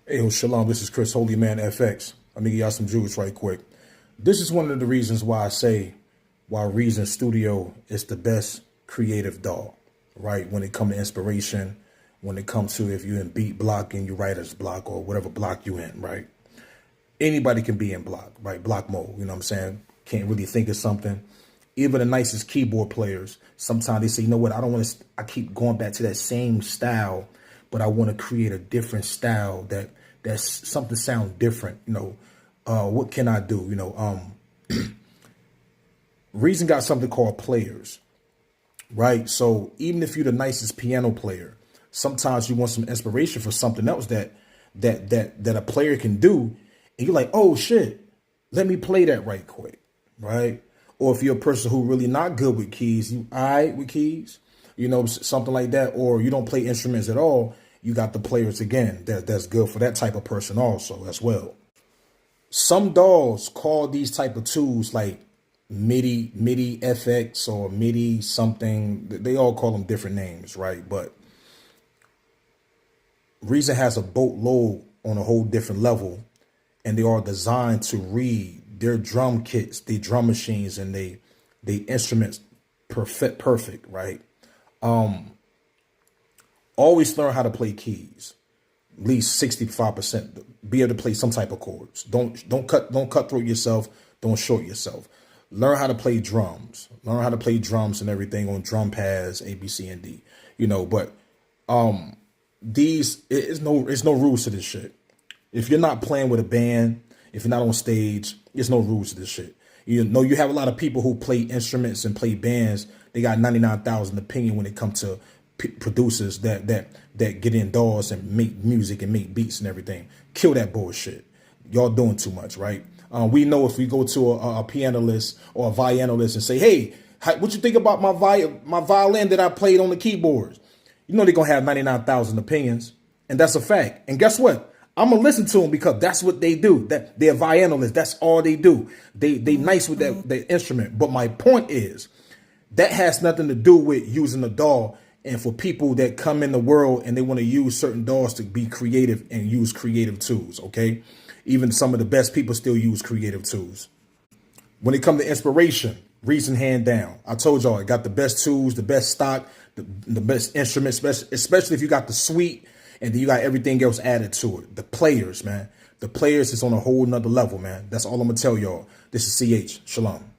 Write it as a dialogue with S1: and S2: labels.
S1: Hey, shalom. This is Chris Holyman FX. Let me give y'all some juice right quick. This is one of the reasons why I say why Reason Studio is the best creative DAW, right? When it comes to inspiration, when it comes to if you're in beat block and you writer's block or whatever block you in, right? Anybody can be in block, right? Block mode, you know what I'm saying? Can't really think of something. Even the nicest keyboard players, sometimes they say, you know what, I don't want to, I keep going back to that same style, but I want to create a different style that's something sound different. What can I do? Reason got something called players, right? So even if you're the nicest piano player, sometimes you want some inspiration for something else that a player can do, and you're like, oh shit, let me play that right quick, right? Or if you're a person who really not good with keys, you all right with keys, something like that, or you don't play instruments at all, you got the players again. That's good for that type of person also as well. Some DAWs call these type of tools like MIDI FX or MIDI something. They all call them different names, right? But Reason has a boatload on a whole different level, and they are designed to read their drum kits, the drum machines, and they instruments perfect, right? Always learn how to play keys. At least 65%. Be able to play some type of chords. Don't cut through yourself. Don't short yourself. Learn how to play drums. Learn how to play drums and everything on drum pads, A, B, C, and D. But it's no rules to this shit. If you're not playing with a band, if you're not on stage, there's no rules to this shit. You have a lot of people who play instruments and play bands. They got 99,000 opinion when it comes to producers that get in DAWs and make music and make beats and everything. Kill that bullshit. Y'all doing too much, right? We know if we go to a pianist or a violinist and say, hey, what you think about my violin that I played on the keyboards? They're going to have 99,000 opinions. And that's a fact. And guess what? I'm going to listen to them because that's what they do. That they're violinists. That's all they do. They nice with that instrument. But my point is that has nothing to do with using a DAW. And for people that come in the world and they want to use certain DAWs to be creative and use creative tools, okay? Even some of the best people still use creative tools. When it comes to inspiration, Reason hand down. I told y'all, I got the best tools, the best stock, the best instruments, especially if you got the suite and then you got everything else added to it. The players, man. The players is on a whole nother level, man. That's all I'm going to tell y'all. This is CH. Shalom.